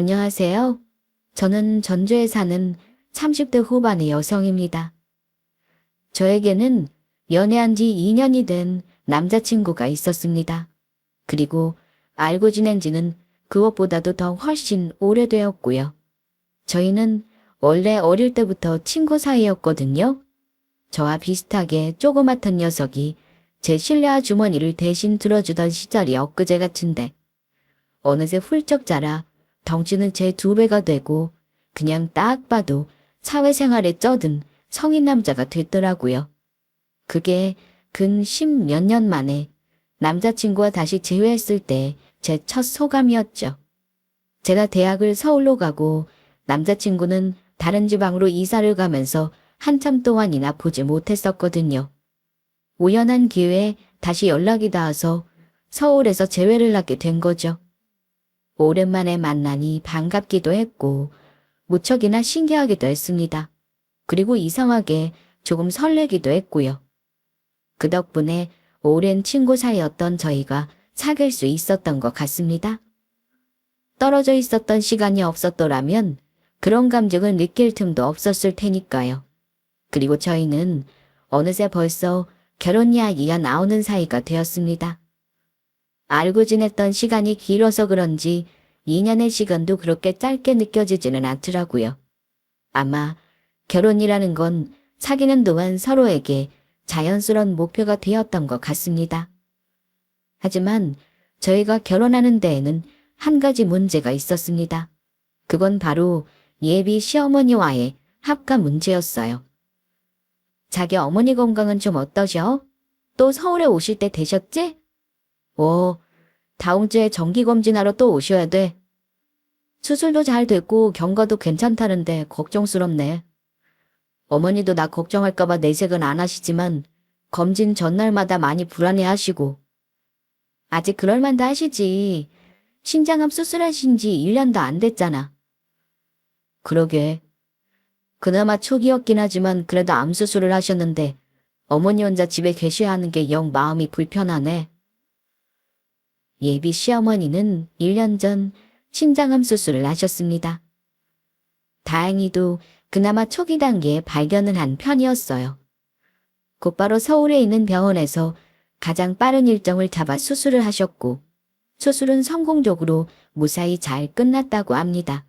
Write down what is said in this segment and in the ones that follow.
안녕하세요. 저는 전주에 사는 30대 후반의 여성입니다. 저에게는 연애한 지 2년이 된 남자친구가 있었습니다. 그리고 알고 지낸 지는 그것보다도 더 훨씬 오래되었고요. 저희는 원래 어릴 때부터 친구 사이였거든요. 저와 비슷하게 조그맣던 녀석이 제 실내화 주머니를 대신 들어주던 시절이 엊그제 같은데 어느새 훌쩍 자라 덩치는 제 2배가 되고 그냥 딱 봐도 사회생활에 쩌든 성인 남자가 됐더라고요. 그게 근 10몇 년 만에 남자친구와 다시 재회했을 때 제 첫 소감이었죠. 제가 대학을 서울로 가고 남자친구는 다른 지방으로 이사를 가면서 한참 동안이나 보지 못했었거든요. 우연한 기회에 다시 연락이 닿아서 서울에서 재회를 하게 된 거죠. 오랜만에 만나니 반갑기도 했고 무척이나 신기하기도 했습니다. 그리고 이상하게 조금 설레기도 했고요. 그 덕분에 오랜 친구 사이였던 저희가 사귈 수 있었던 것 같습니다. 떨어져 있었던 시간이 없었더라면 그런 감정을 느낄 틈도 없었을 테니까요. 그리고 저희는 어느새 벌써 결혼 이야기가 나오는 사이가 되었습니다. 알고 지냈던 시간이 길어서 그런지 2년의 시간도 그렇게 짧게 느껴지지는 않더라고요. 아마 결혼이라는 건 사귀는 동안 서로에게 자연스러운 목표가 되었던 것 같습니다. 하지만 저희가 결혼하는 데에는 한 가지 문제가 있었습니다. 그건 바로 예비 시어머니와의 합가 문제였어요. 자기 어머니 건강은 좀 어떠셔? 또 서울에 오실 때 되셨지? 다음 주에 정기검진하러 또 오셔야 돼. 수술도 잘 됐고 경과도 괜찮다는데 걱정스럽네. 어머니도 나 걱정할까봐 내색은 안 하시지만 검진 전날마다 많이 불안해하시고. 아직 그럴만도 하시지. 신장암 수술하신 지 1년도 안 됐잖아. 그러게. 그나마 초기였긴 하지만 그래도 암 수술을 하셨는데 어머니 혼자 집에 계셔야 하는 게 영 마음이 불편하네. 예비 시어머니는 1년 전 신장암 수술을 하셨습니다. 다행히도 그나마 초기 단계에 발견을 한 편이었어요. 곧바로 서울에 있는 병원에서 가장 빠른 일정을 잡아 수술을 하셨고 수술은 성공적으로 무사히 잘 끝났다고 합니다.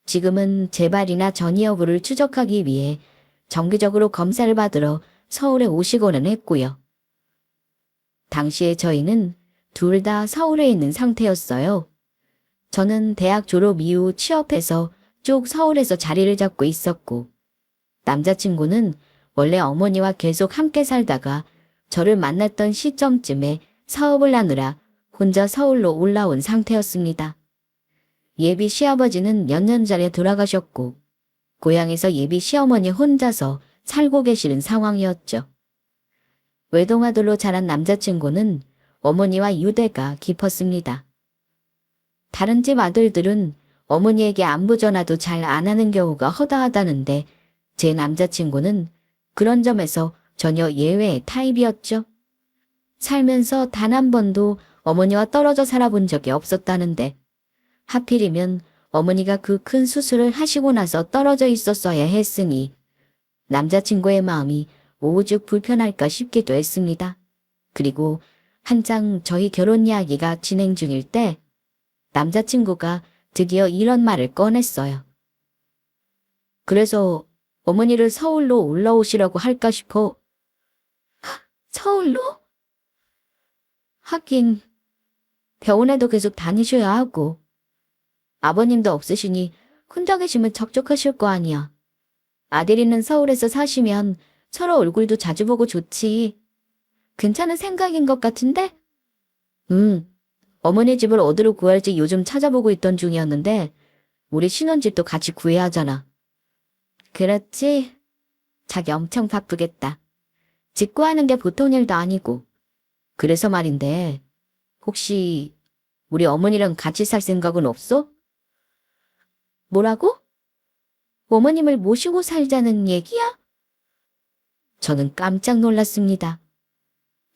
지금은 재발이나 전이 여부를 추적하기 위해 정기적으로 검사를 받으러 서울에 오시고는 했고요. 당시에 저희는 둘 다 서울에 있는 상태였어요. 저는 대학 졸업 이후 취업해서 쭉 서울에서 자리를 잡고 있었고 남자친구는 원래 어머니와 계속 함께 살다가 저를 만났던 시점쯤에 사업을 하느라 혼자 서울로 올라온 상태였습니다. 예비 시아버지는 몇 년 전에 돌아가셨고 고향에서 예비 시어머니 혼자서 살고 계시는 상황이었죠. 외동아들로 자란 남자친구는 어머니와 유대가 깊었습니다. 다른 집 아들들은 어머니에게 안부 전화도 잘 안 하는 경우가 허다하다는데 제 남자친구는 그런 점에서 전혀 예외의 타입이었죠. 살면서 단 한 번도 어머니와 떨어져 살아본 적이 없었다는데 하필이면 어머니가 그 큰 수술을 하시고 나서 떨어져 있었어야 했으니 남자친구의 마음이 오죽 불편할까 싶기도 했습니다. 그리고 한창 저희 결혼 이야기가 진행 중일 때 남자친구가 드디어 이런 말을 꺼냈어요. 그래서 어머니를 서울로 올라오시라고 할까 싶어. 서울로? 하긴 병원에도 계속 다니셔야 하고 아버님도 없으시니 혼자 계시면 적적하실 거 아니야. 아들 있는 서울에서 사시면 서로 얼굴도 자주 보고 좋지. 괜찮은 생각인 것 같은데? 어머니 집을 어디로 구할지 요즘 찾아보고 있던 중이었는데 우리 신혼집도 같이 구해야 하잖아. 그렇지. 자기 엄청 바쁘겠다. 집 구하는 게 보통 일도 아니고. 그래서 말인데 혹시 우리 어머니랑 같이 살 생각은 없어? 뭐라고? 어머님을 모시고 살자는 얘기야? 저는 깜짝 놀랐습니다.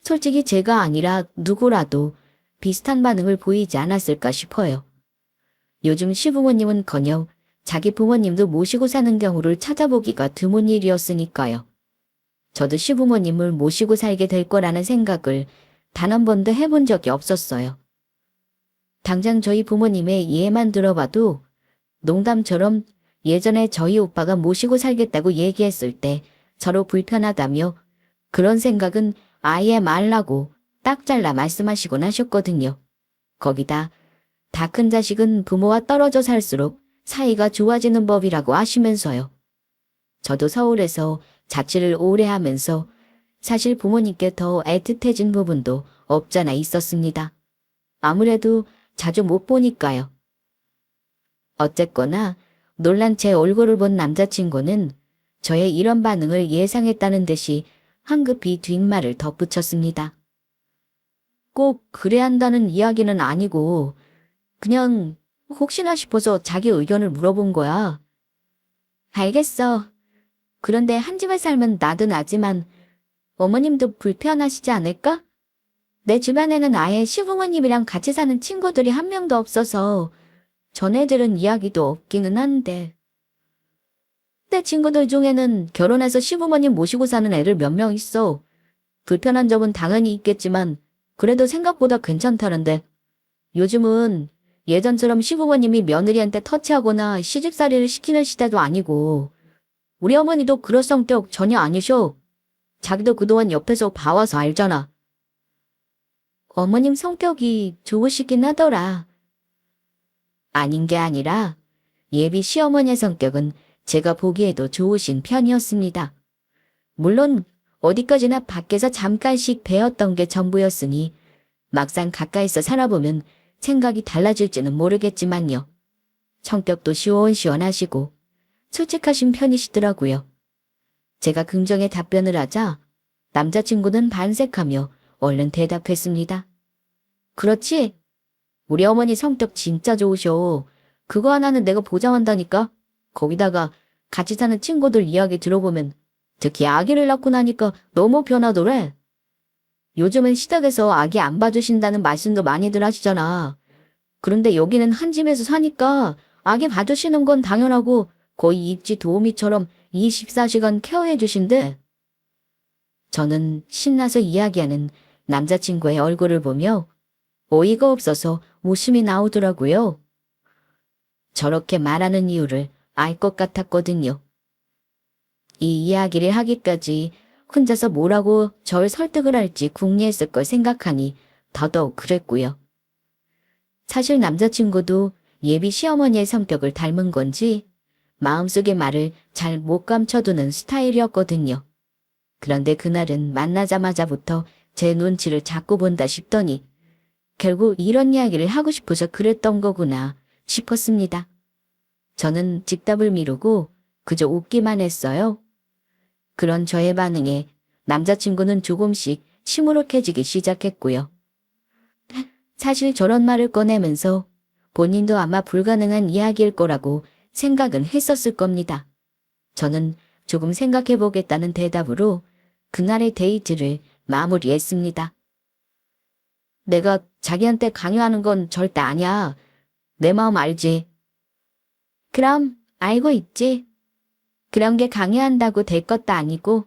솔직히 제가 아니라 누구라도 비슷한 반응을 보이지 않았을까 싶어요. 요즘 시부모님은커녕 자기 부모님도 모시고 사는 경우를 찾아보기가 드문 일이었으니까요. 저도 시부모님을 모시고 살게 될 거라는 생각을 단 한 번도 해본 적이 없었어요. 당장 저희 부모님의 예만 들어봐도 농담처럼 예전에 저희 오빠가 모시고 살겠다고 얘기했을 때 서로 불편하다며 그런 생각은 아예 말라고 딱 잘라 말씀하시곤 하셨거든요. 거기다 다 큰 자식은 부모와 떨어져 살수록 사이가 좋아지는 법이라고 하시면서요. 저도 서울에서 자취를 오래 하면서 사실 부모님께 더 애틋해진 부분도 없잖아 있었습니다. 아무래도 자주 못 보니까요. 어쨌거나 놀란 제 얼굴을 본 남자친구는 저의 이런 반응을 예상했다는 듯이 황급히 뒷말을 덧붙였습니다. 꼭 그래야 한다는 이야기는 아니고 그냥 혹시나 싶어서 자기 의견을 물어본 거야. 알겠어. 그런데 한 집에 살면 나도 나지만 어머님도 불편하시지 않을까? 내 주변에는 아예 시부모님이랑 같이 사는 친구들이 한 명도 없어서 전해 들은 이야기도 없기는 한데. 내 친구들 중에는 결혼해서 시부모님 모시고 사는 애들 몇 명 있어. 불편한 점은 당연히 있겠지만 그래도 생각보다 괜찮다는데. 요즘은 예전처럼 시부모님이 며느리한테 터치하거나 시집살이를 시키는 시대도 아니고 우리 어머니도 그럴 성격 전혀 아니셔. 자기도 그동안 옆에서 봐와서 알잖아. 어머님 성격이 좋으시긴 하더라. 아닌 게 아니라 예비 시어머니의 성격은 제가 보기에도 좋으신 편이었습니다. 물론 어디까지나 밖에서 잠깐씩 뵈었던 게 전부였으니 막상 가까이서 살아보면 생각이 달라질지는 모르겠지만요. 성격도 시원시원하시고 솔직하신 편이시더라고요. 제가 긍정의 답변을 하자 남자친구는 반색하며 얼른 대답했습니다. 그렇지? 우리 어머니 성격 진짜 좋으셔. 그거 하나는 내가 보장한다니까. 거기다가 같이 사는 친구들 이야기 들어보면 특히 아기를 낳고 나니까 너무 변하더래. 요즘은 시댁에서 아기 안 봐주신다는 말씀도 많이들 하시잖아. 그런데 여기는 한 집에서 사니까 아기 봐주시는 건 당연하고 거의 입지 도우미처럼 24시간 케어해 주신대. 저는 신나서 이야기하는 남자친구의 얼굴을 보며 어이가 없어서 웃음이 나오더라고요. 저렇게 말하는 이유를 알 것 같았거든요. 이 이야기를 하기까지 혼자서 뭐라고 절 설득을 할지 궁리했을 걸 생각하니 더더욱 그랬고요. 사실 남자친구도 예비 시어머니의 성격을 닮은 건지 마음속의 말을 잘 못 감춰두는 스타일이었거든요. 그런데 그날은 만나자마자부터 제 눈치를 자꾸 본다 싶더니 결국 이런 이야기를 하고 싶어서 그랬던 거구나 싶었습니다. 저는 즉답을 미루고 그저 웃기만 했어요. 그런 저의 반응에 남자친구는 조금씩 시무룩해지기 시작했고요. 사실 저런 말을 꺼내면서 본인도 아마 불가능한 이야기일 거라고 생각은 했었을 겁니다. 저는 조금 생각해보겠다는 대답으로 그날의 데이트를 마무리했습니다. 내가 자기한테 강요하는 건 절대 아니야. 내 마음 알지? 그럼 알고 있지. 그런 게 강요한다고 될 것도 아니고.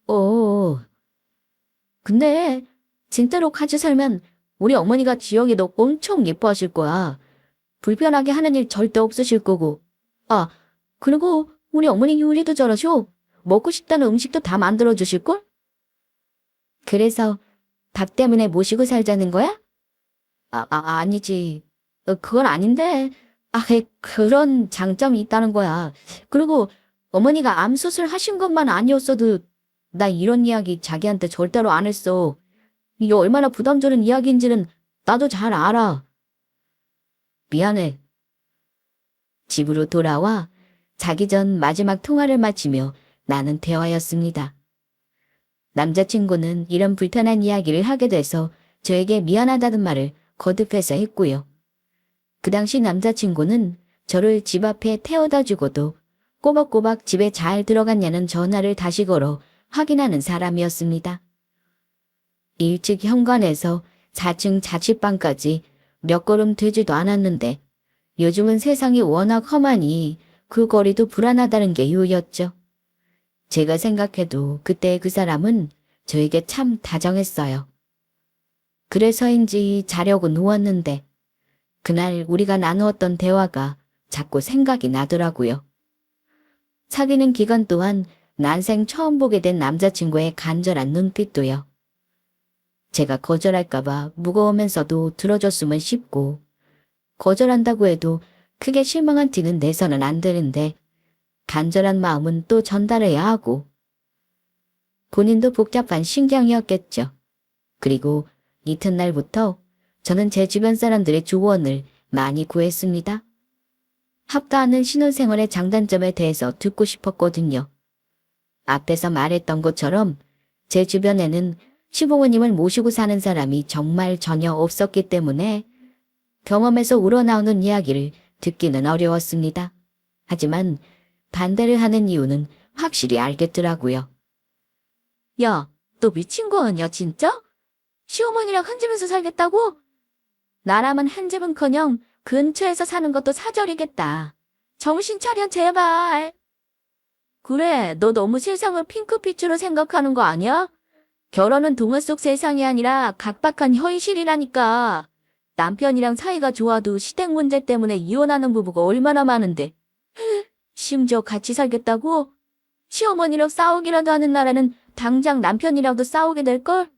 오. 근데 진짜로 같이 살면 우리 어머니가 지영이 너 엄청 예뻐하실 거야. 불편하게 하는 일 절대 없으실 거고. 아, 그리고 우리 어머니 요리도 잘하셔. 먹고 싶다는 음식도 다 만들어주실걸? 그래서 닭 때문에 모시고 살자는 거야? 아니지. 그건 아닌데. 그런 장점이 있다는 거야. 그리고 어머니가 암 수술 하신 것만 아니었어도 나 이런 이야기 자기한테 절대로 안 했어. 이게 얼마나 부담 주는 이야기인지는 나도 잘 알아. 미안해. 집으로 돌아와 자기 전 마지막 통화를 마치며 나는 대화였습니다. 남자친구는 이런 불편한 이야기를 하게 돼서 저에게 미안하다는 말을 거듭해서 했고요. 그 당시 남자친구는 저를 집 앞에 태워다 주고도 꼬박꼬박 집에 잘 들어갔냐는 전화를 다시 걸어 확인하는 사람이었습니다. 일찍 현관에서 4층 자취방까지 몇 걸음 되지도 않았는데 요즘은 세상이 워낙 험하니 그 거리도 불안하다는 게 이유였죠. 제가 생각해도 그때 그 사람은 저에게 참 다정했어요. 그래서인지 자려고 누웠는데 그날 우리가 나누었던 대화가 자꾸 생각이 나더라고요. 사귀는 기간 동안 난생 처음 보게 된 남자친구의 간절한 눈빛도요. 제가 거절할까봐 무거우면서도 들어줬으면 싶고 거절한다고 해도 크게 실망한 티는 내서는 안 되는데 간절한 마음은 또 전달해야 하고 본인도 복잡한 심경이었겠죠. 그리고 이튿날부터 저는 제 주변 사람들의 조언을 많이 구했습니다. 합다하는 신혼생활의 장단점에 대해서 듣고 싶었거든요. 앞에서 말했던 것처럼 제 주변에는 시부모님을 모시고 사는 사람이 정말 전혀 없었기 때문에 경험에서 우러나오는 이야기를 듣기는 어려웠습니다. 하지만 반대를 하는 이유는 확실히 알겠더라고요. 야, 너 미친 거 아니야, 진짜? 시어머니랑 한 집에서 살겠다고? 나라면 한 집은커녕 근처에서 사는 것도 사절이겠다. 정신 차려, 제발. 그래, 너 너무 세상을 핑크빛으로 생각하는 거 아니야? 결혼은 동화 속 세상이 아니라 각박한 현실이라니까. 남편이랑 사이가 좋아도 시댁 문제 때문에 이혼하는 부부가 얼마나 많은데. 심지어 같이 살겠다고? 시어머니랑 싸우기라도 하는 나라는 당장 남편이랑도 싸우게 될걸?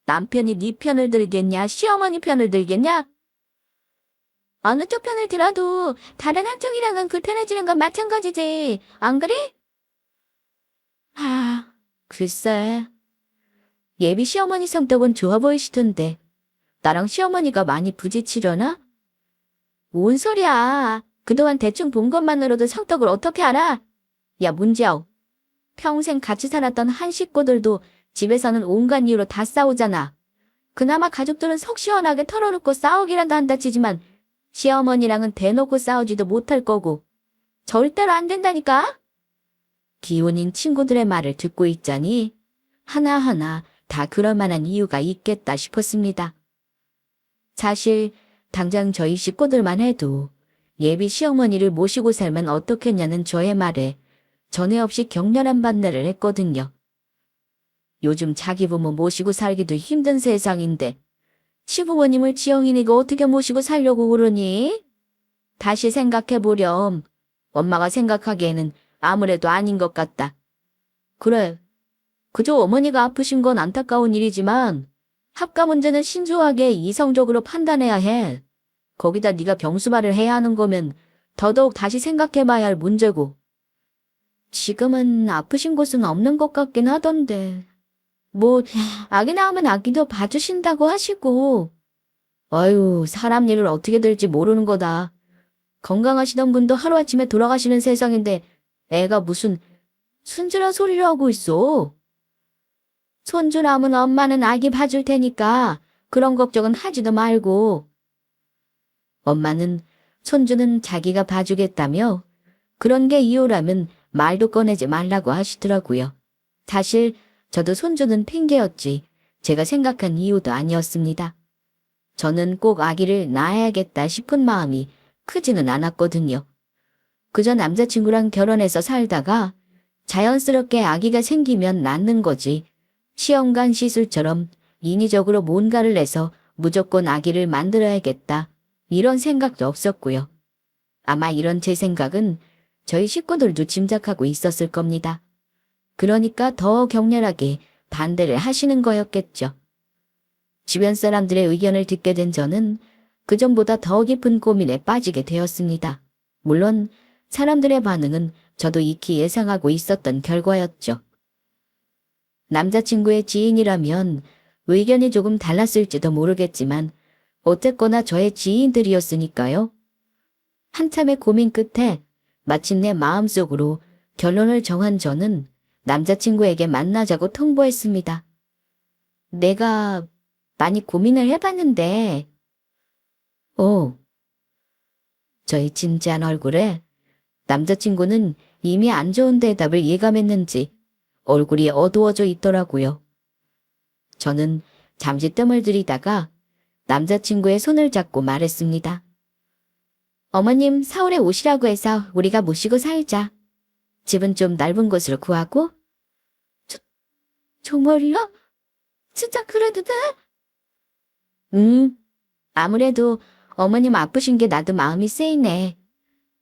남편이 네 편을 들겠냐? 시어머니 편을 들겠냐? 어느 쪽 편을 들어도 다른 한쪽이랑은 불편해지는 건 마찬가지지. 안 그래? 글쎄. 예비 시어머니 성격은 좋아 보이시던데 나랑 시어머니가 많이 부딪히려나? 뭔 소리야. 그동안 대충 본 것만으로도 성격을 어떻게 알아? 야, 문지아오. 평생 같이 살았던 한 식구들도 집에서는 온갖 이유로 다 싸우잖아. 그나마 가족들은 속 시원하게 털어놓고 싸우기라도 한다 치지만 시어머니랑은 대놓고 싸우지도 못할 거고 절대로 안 된다니까? 기혼인 친구들의 말을 듣고 있자니 하나하나 다 그럴 만한 이유가 있겠다 싶었습니다. 사실 당장 저희 식구들만 해도 예비 시어머니를 모시고 살면 어떻겠냐는 저의 말에 전에 없이 격렬한 반대를 했거든요. 요즘 자기 부모 모시고 살기도 힘든 세상인데 시부모님을 지영이니가 어떻게 모시고 살려고 그러니? 다시 생각해보렴. 엄마가 생각하기에는 아무래도 아닌 것 같다. 그래, 그저 어머니가 아프신 건 안타까운 일이지만 합가 문제는 신중하게 이성적으로 판단해야 해. 거기다 네가 병수발을 해야 하는 거면 더더욱 다시 생각해봐야 할 문제고. 지금은 아프신 곳은 없는 것 같긴 하던데. 뭐 아기 낳으면 아기도 봐주신다고 하시고. 아유, 사람 일을 어떻게 될지 모르는 거다. 건강하시던 분도 하루아침에 돌아가시는 세상인데 애가 무슨 순주란 소리를 하고 있어. 손주 낳으면 엄마는 아기 봐줄 테니까 그런 걱정은 하지도 말고. 엄마는 손주는 자기가 봐주겠다며 그런 게 이유라면 말도 꺼내지 말라고 하시더라고요. 사실 저도 손주는 핑계였지 제가 생각한 이유도 아니었습니다. 저는 꼭 아기를 낳아야겠다 싶은 마음이 크지는 않았거든요. 그저 남자친구랑 결혼해서 살다가 자연스럽게 아기가 생기면 낳는 거지. 시험관 시술처럼 인위적으로 뭔가를 내서 무조건 아기를 만들어야겠다. 이런 생각도 없었고요. 아마 이런 제 생각은 저희 식구들도 짐작하고 있었을 겁니다. 그러니까 더 격렬하게 반대를 하시는 거였겠죠. 주변 사람들의 의견을 듣게 된 저는 그전보다 더 깊은 고민에 빠지게 되었습니다. 물론 사람들의 반응은 저도 익히 예상하고 있었던 결과였죠. 남자친구의 지인이라면 의견이 조금 달랐을지도 모르겠지만 어쨌거나 저의 지인들이었으니까요. 한참의 고민 끝에 마침내 마음속으로 결론을 정한 저는 남자친구에게 만나자고 통보했습니다. 내가 많이 고민을 해봤는데, 저의 진지한 얼굴에 남자친구는 이미 안 좋은 대답을 예감했는지 얼굴이 어두워져 있더라고요. 저는 잠시 뜸을 들이다가 남자친구의 손을 잡고 말했습니다. 어머님 서울에 오시라고 해서 우리가 모시고 살자. 집은 좀 넓은 곳으로 구하고. 정말이야? 진짜 그래도 돼? 아무래도 어머님 아프신 게 나도 마음이 쓰이네.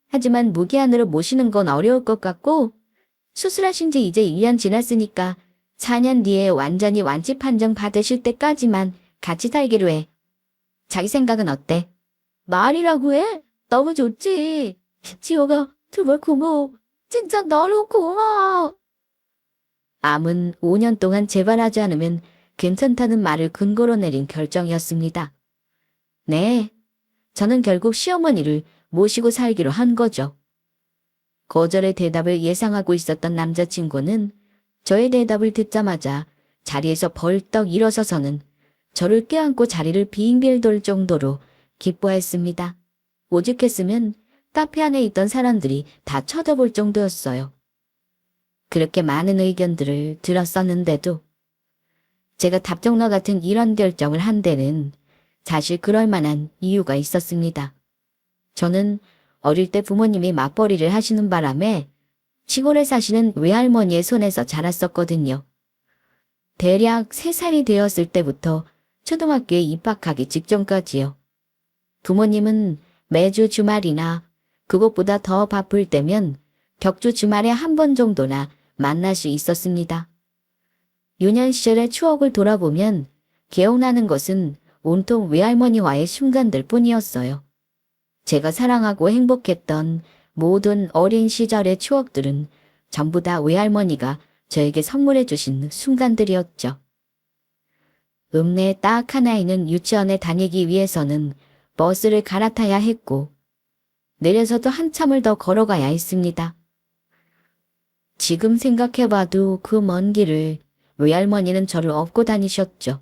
하지만 무기한으로 모시는 건 어려울 것 같고, 수술하신 지 이제 1년 지났으니까 4년 뒤에 완전히 완치 판정 받으실 때까지만 같이 살기로 해. 자기 생각은 어때? 말이라고 해? 너무 좋지. 지호가 정말 고마워. 진짜 너무 고마워. 암은 5년 동안 재발하지 않으면 괜찮다는 말을 근거로 내린 결정이었습니다. 네, 저는 결국 시어머니를 모시고 살기로 한 거죠. 거절의 대답을 예상하고 있었던 남자친구는 저의 대답을 듣자마자 자리에서 벌떡 일어서서는 저를 껴안고 자리를 빙빙 돌 정도로 기뻐했습니다. 오죽했으면 카페 안에 있던 사람들이 다 쳐다볼 정도였어요. 그렇게 많은 의견들을 들었었는데도 제가 답정너 같은 이런 결정을 한 데는 사실 그럴 만한 이유가 있었습니다. 저는 어릴 때 부모님이 맞벌이를 하시는 바람에 시골에 사시는 외할머니의 손에서 자랐었거든요. 대략 3살이 되었을 때부터 초등학교에 입학하기 직전까지요. 부모님은 매주 주말이나 그것보다 더 바쁠 때면 격주 주말에 한 번 정도나 만날 수 있었습니다. 유년 시절의 추억을 돌아보면 기억나는 것은 온통 외할머니와의 순간들 뿐이었어요. 제가 사랑하고 행복했던 모든 어린 시절의 추억들은 전부 다 외할머니가 저에게 선물해 주신 순간들이었죠. 읍내 딱 하나 있는 유치원에 다니기 위해서는 버스를 갈아타야 했고 내려서도 한참을 더 걸어가야 했습니다. 지금 생각해봐도 그 먼 길을 외할머니는 저를 업고 다니셨죠.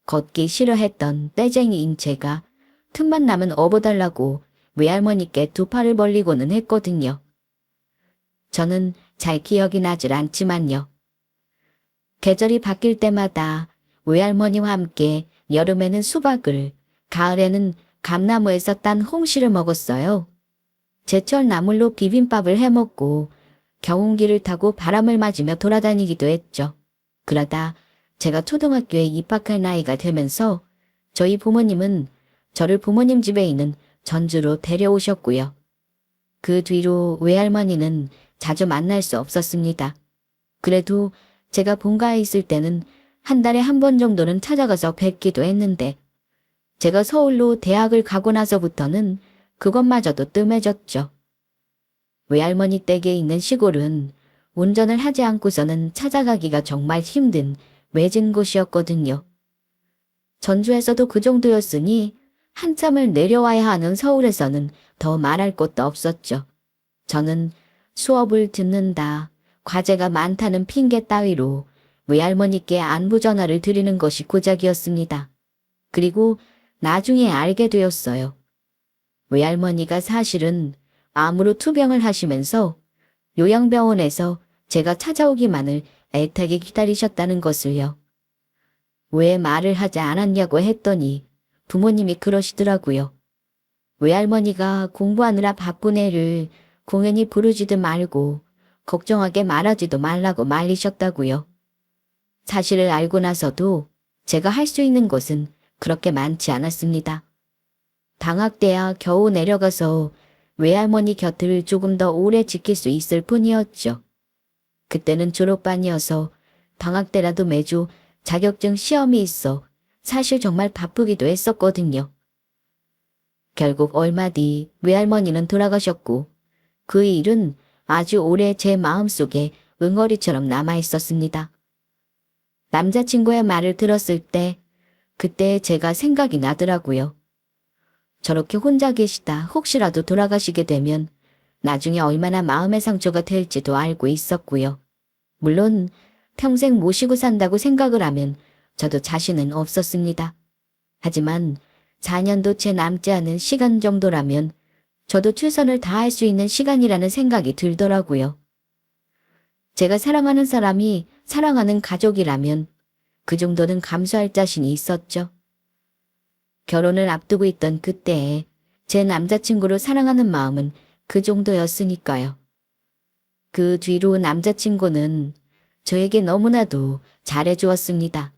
걷기 싫어했던 떼쟁이인 제가 틈만 나면 업어달라고 외할머니께 두 팔을 벌리고는 했거든요. 저는 잘 기억이 나질 않지만요. 계절이 바뀔 때마다 외할머니와 함께 여름에는 수박을, 가을에는 감나무에서 딴 홍시를 먹었어요. 제철 나물로 비빔밥을 해먹고 경운기를 타고 바람을 맞으며 돌아다니기도 했죠. 그러다 제가 초등학교에 입학할 나이가 되면서 저희 부모님은 저를 부모님 집에 있는 전주로 데려오셨고요. 그 뒤로 외할머니는 자주 만날 수 없었습니다. 그래도 제가 본가에 있을 때는 한 달에 한 번 정도는 찾아가서 뵙기도 했는데 제가 서울로 대학을 가고 나서부터는 그것마저도 뜸해졌죠. 외할머니 댁에 있는 시골은 운전을 하지 않고서는 찾아가기가 정말 힘든 외진 곳이었거든요. 전주에서도 그 정도였으니 한참을 내려와야 하는 서울에서는 더 말할 것도 없었죠. 저는 수업을 듣는다, 과제가 많다는 핑계 따위로 외할머니께 안부 전화를 드리는 것이 고작이었습니다. 그리고 나중에 알게 되었어요. 외할머니가 사실은 암으로 투병을 하시면서 요양병원에서 제가 찾아오기만을 애타게 기다리셨다는 것을요. 왜 말을 하지 않았냐고 했더니 부모님이 그러시더라고요. 외할머니가 공부하느라 바쁜 애를 공연히 부르지도 말고 걱정하게 말하지도 말라고 말리셨다고요. 사실을 알고 나서도 제가 할 수 있는 것은 그렇게 많지 않았습니다. 방학 때야 겨우 내려가서 외할머니 곁을 조금 더 오래 지킬 수 있을 뿐이었죠. 그때는 졸업반이어서 방학 때라도 매주 자격증 시험이 있어 사실 정말 바쁘기도 했었거든요. 결국 얼마 뒤 외할머니는 돌아가셨고 그 일은 아주 오래 제 마음속에 응어리처럼 남아있었습니다. 남자친구의 말을 들었을 때 그때 제가 생각이 나더라고요. 저렇게 혼자 계시다 혹시라도 돌아가시게 되면 나중에 얼마나 마음의 상처가 될지도 알고 있었고요. 물론 평생 모시고 산다고 생각을 하면 저도 자신은 없었습니다. 하지만 4년도 채 남지 않은 시간 정도라면 저도 최선을 다할 수 있는 시간이라는 생각이 들더라고요. 제가 사랑하는 사람이 사랑하는 가족이라면 그 정도는 감수할 자신이 있었죠. 결혼을 앞두고 있던 그때에 제 남자친구를 사랑하는 마음은 그 정도였으니까요. 그 뒤로 남자친구는 저에게 너무나도 잘해주었습니다.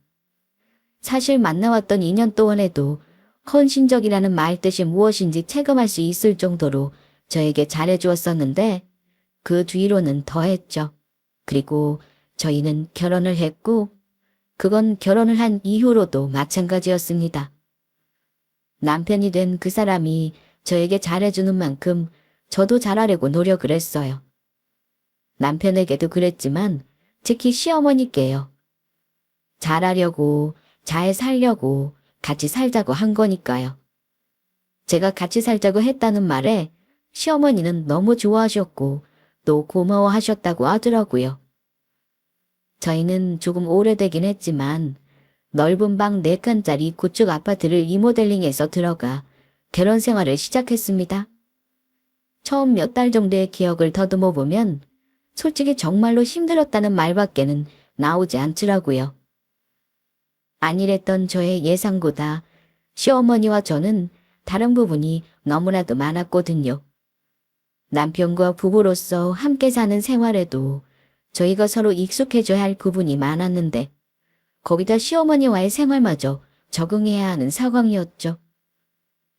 사실 만나왔던 2년 동안에도 헌신적이라는 말 뜻이 무엇인지 체감할 수 있을 정도로 저에게 잘해주었었는데 그 뒤로는 더했죠. 그리고 저희는 결혼을 했고 그건 결혼을 한 이후로도 마찬가지였습니다. 남편이 된 그 사람이 저에게 잘해주는 만큼 저도 잘하려고 노력을 했어요. 남편에게도 그랬지만 특히 시어머니께요. 잘하려고, 잘 살려고, 같이 살자고 한 거니까요. 제가 같이 살자고 했다는 말에 시어머니는 너무 좋아하셨고 또 고마워하셨다고 하더라고요. 저희는 조금 오래되긴 했지만 넓은 방 4칸짜리 구축 아파트를 리모델링해서 들어가 결혼 생활을 시작했습니다. 처음 몇 달 정도의 기억을 더듬어 보면 솔직히 정말로 힘들었다는 말밖에는 나오지 않더라고요. 안일했던 저의 예상보다 시어머니와 저는 다른 부분이 너무나도 많았거든요. 남편과 부부로서 함께 사는 생활에도 저희가 서로 익숙해져야 할 부분이 많았는데 거기다 시어머니와의 생활마저 적응해야 하는 상황이었죠.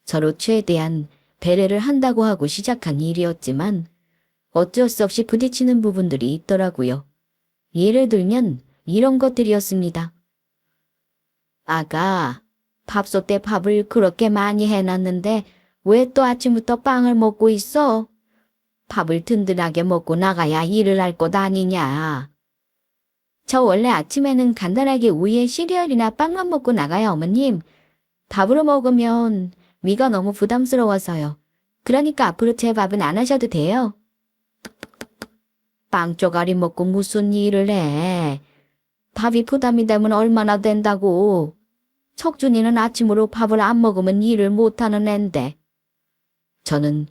서로 최대한 배려를 한다고 하고 시작한 일이었지만 어쩔 수 없이 부딪히는 부분들이 있더라고요. 예를 들면 이런 것들이었습니다. 아가, 밥솥 때 밥을 그렇게 많이 해놨는데 왜 또 아침부터 빵을 먹고 있어? 밥을 든든하게 먹고 나가야 일을 할 것 아니냐. 저 원래 아침에는 간단하게 우유에 시리얼이나 빵만 먹고 나가요, 어머님. 밥으로 먹으면 위가 너무 부담스러워서요. 그러니까 앞으로 제 밥은 안 하셔도 돼요. 빵 쪼가리 먹고 무슨 일을 해. 밥이 부담이 되면 얼마나 된다고. 척준이는 아침으로 밥을 안 먹으면 일을 못하는 앤데. 저는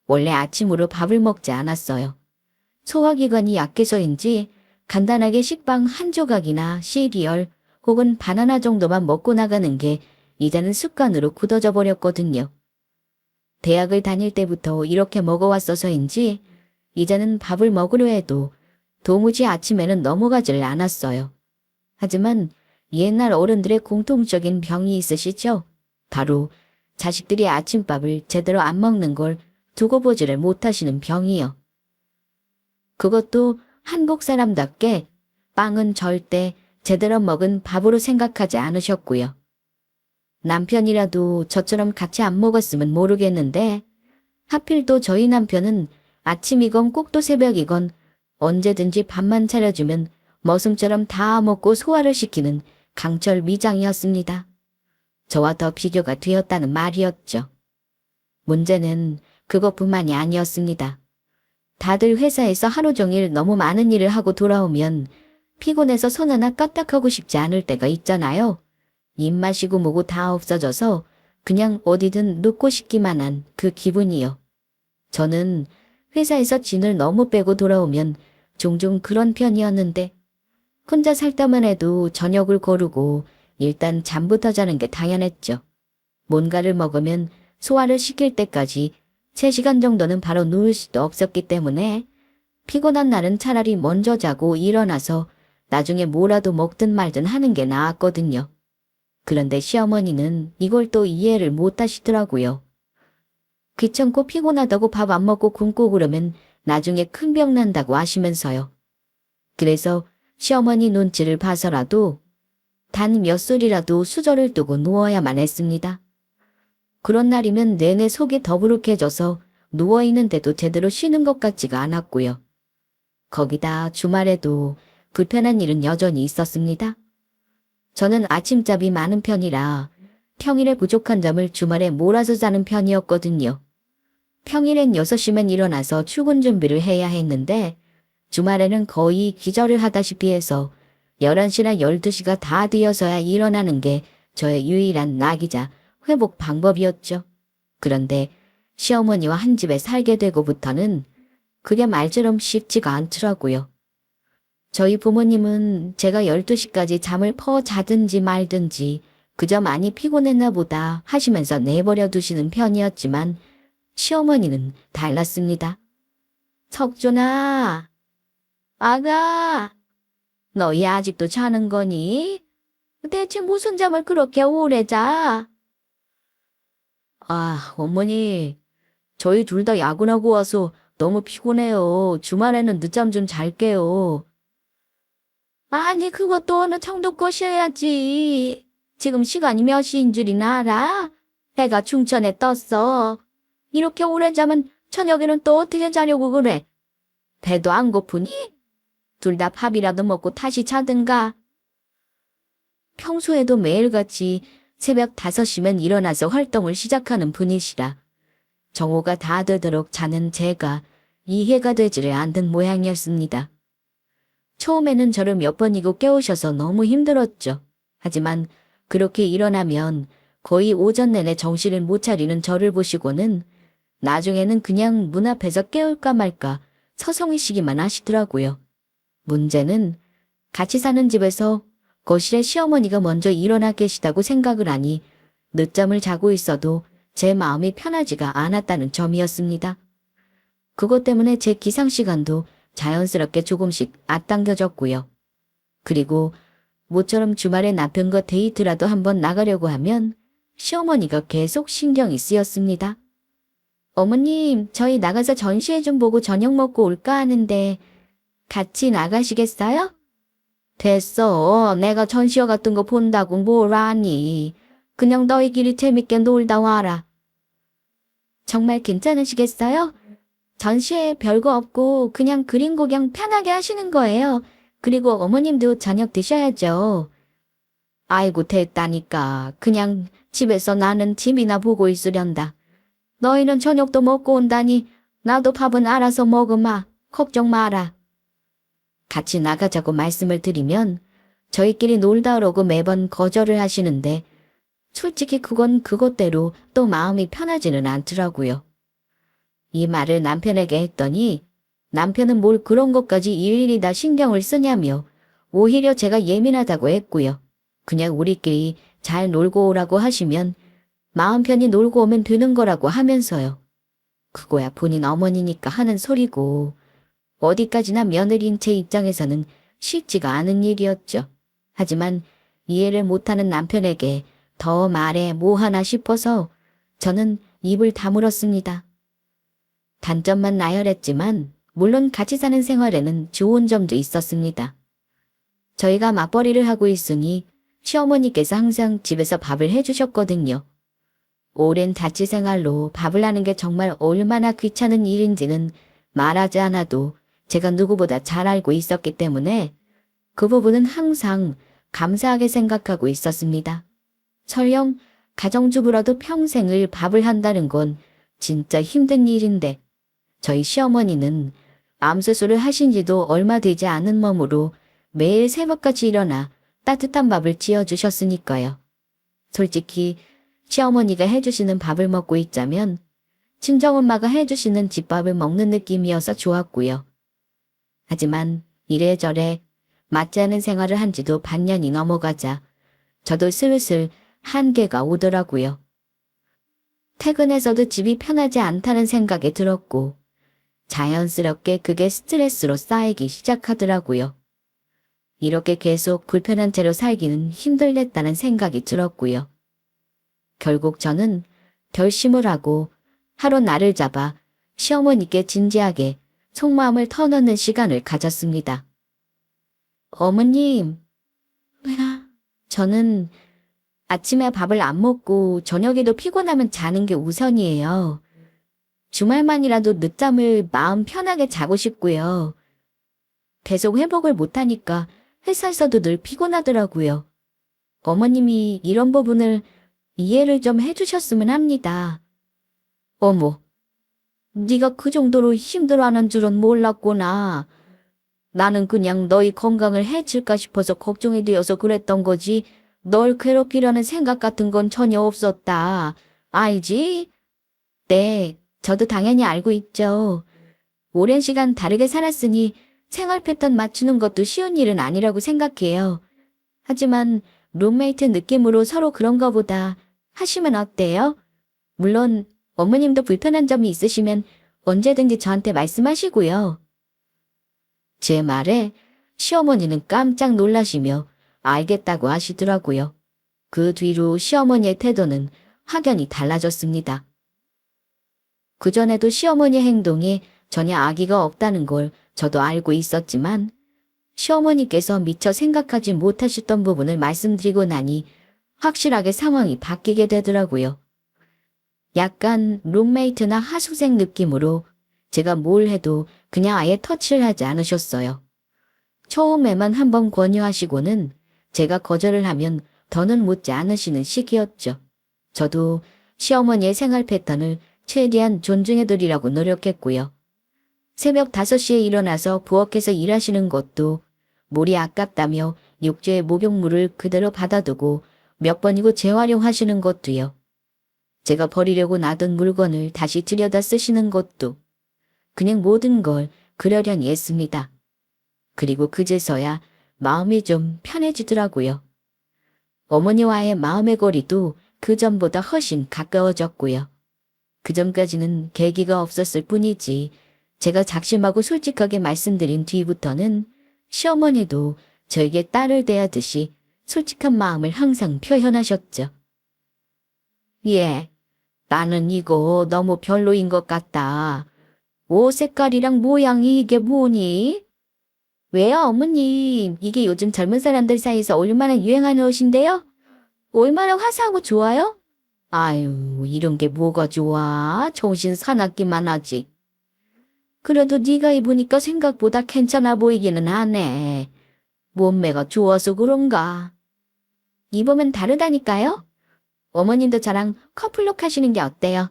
원래 아침으로 밥을 먹지 않았어요. 소화기관이 약해서인지 간단하게 식빵 한 조각이나 시리얼 혹은 바나나 정도만 먹고 나가는 게 이제는 습관으로 굳어져 버렸거든요. 대학을 다닐 때부터 이렇게 먹어왔어서인지 이제는 밥을 먹으려 해도 도무지 아침에는 넘어가질 않았어요. 하지만 옛날 어른들의 공통적인 병이 있으시죠? 바로 자식들이 아침밥을 제대로 안 먹는 걸 두고 보지를 못하시는 병이요. 그것도 한국 사람답게 빵은 절대 제대로 먹은 밥으로 생각하지 않으셨고요. 남편이라도 저처럼 같이 안 먹었으면 모르겠는데 하필 또 저희 남편은 아침이건 꼭 또 새벽이건 언제든지 밥만 차려주면 머슴처럼 다 먹고 소화를 시키는 강철 미장이었습니다. 저와 더 비교가 되었다는 말이었죠. 문제는 그것뿐만이 아니었습니다. 다들 회사에서 하루 종일 너무 많은 일을 하고 돌아오면 피곤해서 손 하나 까딱하고 싶지 않을 때가 있잖아요. 입맛이고 뭐고 다 없어져서 그냥 어디든 눕고 싶기만 한 그 기분이요. 저는 회사에서 진을 너무 빼고 돌아오면 종종 그런 편이었는데 혼자 살 때만 해도 저녁을 거르고 일단 잠부터 자는 게 당연했죠. 뭔가를 먹으면 소화를 시킬 때까지 3시간 정도는 바로 누울 수도 없었기 때문에 피곤한 날은 차라리 먼저 자고 일어나서 나중에 뭐라도 먹든 말든 하는 게 나았거든요. 그런데 시어머니는 이걸 또 이해를 못 하시더라고요. 귀찮고 피곤하다고 밥 안 먹고 굶고 그러면 나중에 큰 병 난다고 하시면서요. 그래서 시어머니 눈치를 봐서라도 단 몇 술이라도 수저를 두고 누워야만 했습니다. 그런 날이면 내내 속이 더부룩해져서 누워있는데도 제대로 쉬는 것 같지가 않았고요. 거기다 주말에도 불편한 일은 여전히 있었습니다. 저는 아침잠이 많은 편이라 평일에 부족한 잠을 주말에 몰아서 자는 편이었거든요. 평일엔 6시면 일어나서 출근 준비를 해야 했는데 주말에는 거의 기절을 하다시피 해서 11시나 12시가 다 되어서야 일어나는 게 저의 유일한 낙이자 회복 방법이었죠. 그런데 시어머니와 한 집에 살게 되고부터는 그게 말처럼 쉽지가 않더라고요. 저희 부모님은 제가 12시까지 잠을 퍼 자든지 말든지 그저 많이 피곤했나 보다 하시면서 내버려 두시는 편이었지만 시어머니는 달랐습니다. 석준아, 아가, 너희 아직도 자는 거니? 대체 무슨 잠을 그렇게 오래 자? 아, 어머니, 저희 둘 다 야근하고 와서 너무 피곤해요. 주말에는 늦잠 좀 잘게요. 아니, 그것도 어느 정도 꼬셔야지. 지금 시간이 몇 시인 줄이나 알아? 해가 중천에 떴어. 이렇게 오래 자면 저녁에는 또 어떻게 자려고 그래? 배도 안 고프니? 둘 다 밥이라도 먹고 다시 자든가. 평소에도 매일같이 새벽 5시면 일어나서 활동을 시작하는 분이시라 정오가 다 되도록 자는 제가 이해가 되지를 않는 모양이었습니다. 처음에는 저를 몇 번이고 깨우셔서 너무 힘들었죠. 하지만 그렇게 일어나면 거의 오전 내내 정신을 못 차리는 저를 보시고는 나중에는 그냥 문 앞에서 깨울까 말까 서성이시기만 하시더라고요. 문제는 같이 사는 집에서 거실에 시어머니가 먼저 일어나 계시다고 생각을 하니 늦잠을 자고 있어도 제 마음이 편하지가 않았다는 점이었습니다. 그것 때문에 제 기상시간도 자연스럽게 조금씩 앞당겨졌고요. 그리고 모처럼 주말에 남편과 데이트라도 한번 나가려고 하면 시어머니가 계속 신경이 쓰였습니다. 어머님, 저희 나가서 전시회 좀 보고 저녁 먹고 올까 하는데 같이 나가시겠어요? 됐어. 내가 전시회 같은 거 본다고 뭘 아니. 그냥 너희끼리 재밌게 놀다 와라. 정말 괜찮으시겠어요? 전시회 별거 없고 그냥 그림 구경 편하게 하시는 거예요. 그리고 어머님도 저녁 드셔야죠. 아이고 됐다니까. 그냥 집에서 나는 TV나 보고 있으련다. 너희는 저녁도 먹고 온다니 나도 밥은 알아서 먹으마. 걱정 마라. 같이 나가자고 말씀을 드리면 저희끼리 놀다 오라고 매번 거절을 하시는데 솔직히 그건 그것대로 또 마음이 편하지는 않더라고요. 이 말을 남편에게 했더니 남편은 뭘 그런 것까지 일일이 다 신경을 쓰냐며 오히려 제가 예민하다고 했고요. 그냥 우리끼리 잘 놀고 오라고 하시면 마음 편히 놀고 오면 되는 거라고 하면서요. 그거야 본인 어머니니까 하는 소리고 어디까지나 며느리인 제 입장에서는 쉽지가 않은 일이었죠. 하지만 이해를 못하는 남편에게 더 말해 뭐 하나 싶어서 저는 입을 다물었습니다. 단점만 나열했지만 물론 같이 사는 생활에는 좋은 점도 있었습니다. 저희가 맞벌이를 하고 있으니 시어머니께서 항상 집에서 밥을 해주셨거든요. 오랜 자취 생활로 밥을 하는 게 정말 얼마나 귀찮은 일인지는 말하지 않아도 제가 누구보다 잘 알고 있었기 때문에 그 부분은 항상 감사하게 생각하고 있었습니다. 설령 가정주부라도 평생을 밥을 한다는 건 진짜 힘든 일인데 저희 시어머니는 암수술을 하신 지도 얼마 되지 않은 몸으로 매일 새벽까지 일어나 따뜻한 밥을 지어주셨으니까요. 솔직히 시어머니가 해주시는 밥을 먹고 있자면 친정엄마가 해주시는 집밥을 먹는 느낌이어서 좋았고요. 하지만 이래저래 맞지 않은 생활을 한 지도 반년이 넘어가자 저도 슬슬 한계가 오더라고요. 퇴근해서도 집이 편하지 않다는 생각이 들었고 자연스럽게 그게 스트레스로 쌓이기 시작하더라고요. 이렇게 계속 불편한 채로 살기는 힘들겠다는 생각이 들었고요. 결국 저는 결심을 하고 하루 날을 잡아 시어머니께 진지하게 속마음을 터놓는 시간을 가졌습니다. 어머님, 저는 아침에 밥을 안 먹고 저녁에도 피곤하면 자는 게 우선이에요. 주말만이라도 늦잠을 마음 편하게 자고 싶고요. 계속 회복을 못하니까 회사에서도 늘 피곤하더라고요. 어머님이 이런 부분을 이해를 좀 해주셨으면 합니다. 어머, 네가 그 정도로 힘들어하는 줄은 몰랐구나. 나는 그냥 너희 건강을 해칠까 싶어서 걱정이 되어서 그랬던 거지 널 괴롭히려는 생각 같은 건 전혀 없었다. 알지? 네, 저도 당연히 알고 있죠. 오랜 시간 다르게 살았으니 생활 패턴 맞추는 것도 쉬운 일은 아니라고 생각해요. 하지만 룸메이트 느낌으로 서로 그런가 보다 하시면 어때요? 물론 어머님도 불편한 점이 있으시면 언제든지 저한테 말씀하시고요. 제 말에 시어머니는 깜짝 놀라시며 알겠다고 하시더라고요. 그 뒤로 시어머니의 태도는 확연히 달라졌습니다. 그전에도 시어머니의 행동이 전혀 악의가 없다는 걸 저도 알고 있었지만 시어머니께서 미처 생각하지 못하셨던 부분을 말씀드리고 나니 확실하게 상황이 바뀌게 되더라고요. 약간 룸메이트나 하숙생 느낌으로 제가 뭘 해도 그냥 아예 터치를 하지 않으셨어요. 처음에만 한번 권유하시고는 제가 거절을 하면 더는 묻지 않으시는 시기였죠. 저도 시어머니의 생활 패턴을 최대한 존중해드리려고 노력했고요. 새벽 5시에 일어나서 부엌에서 일하시는 것도 물이 아깝다며 욕조에 목욕물을 그대로 받아두고 몇 번이고 재활용하시는 것도요. 제가 버리려고 놔둔 물건을 다시 들여다 쓰시는 것도 그냥 모든 걸 그러려니 했습니다. 그리고 그제서야 마음이 좀 편해지더라고요. 어머니와의 마음의 거리도 그 전보다 훨씬 가까워졌고요. 그 전까지는 계기가 없었을 뿐이지 제가 작심하고 솔직하게 말씀드린 뒤부터는 시어머니도 저에게 딸을 대하듯이 솔직한 마음을 항상 표현하셨죠. 예, 나는 이거 너무 별로인 것 같다. 옷 색깔이랑 모양이 이게 뭐니? 왜요, 어머님? 이게 요즘 젊은 사람들 사이에서 얼마나 유행하는 옷인데요? 얼마나 화사하고 좋아요? 아유, 이런 게 뭐가 좋아? 정신 사납기만 하지. 그래도 네가 입으니까 생각보다 괜찮아 보이기는 하네. 몸매가 좋아서 그런가? 입으면 다르다니까요? 어머님도 저랑 커플룩 하시는 게 어때요?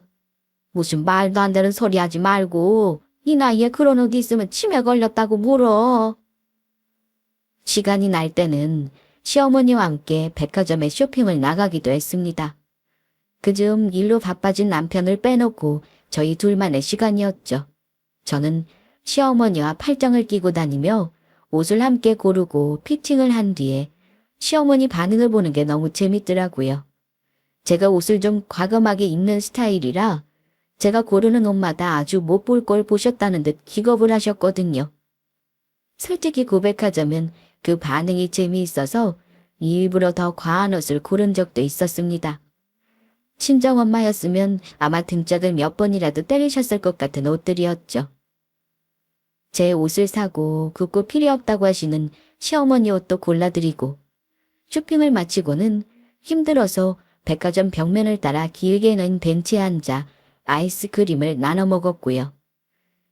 무슨 말도 안 되는 소리 하지 말고 이 나이에 그런 옷 있으면 치매 걸렸다고 물어. 시간이 날 때는 시어머니와 함께 백화점에 쇼핑을 나가기도 했습니다. 그즈음 일로 바빠진 남편을 빼놓고 저희 둘만의 시간이었죠. 저는 시어머니와 팔짱을 끼고 다니며 옷을 함께 고르고 피팅을 한 뒤에 시어머니 반응을 보는 게 너무 재밌더라고요. 제가 옷을 좀 과감하게 입는 스타일이라 제가 고르는 옷마다 아주 못 볼 걸 보셨다는 듯 기겁을 하셨거든요. 솔직히 고백하자면 그 반응이 재미있어서 일부러 더 과한 옷을 고른 적도 있었습니다. 친정엄마였으면 아마 등짝을 몇 번이라도 때리셨을 것 같은 옷들이었죠. 제 옷을 사고 굳고 필요 없다고 하시는 시어머니 옷도 골라드리고 쇼핑을 마치고는 힘들어서 백화점 벽면을 따라 길게 는 벤치에 앉아 아이스크림을 나눠 먹었고요.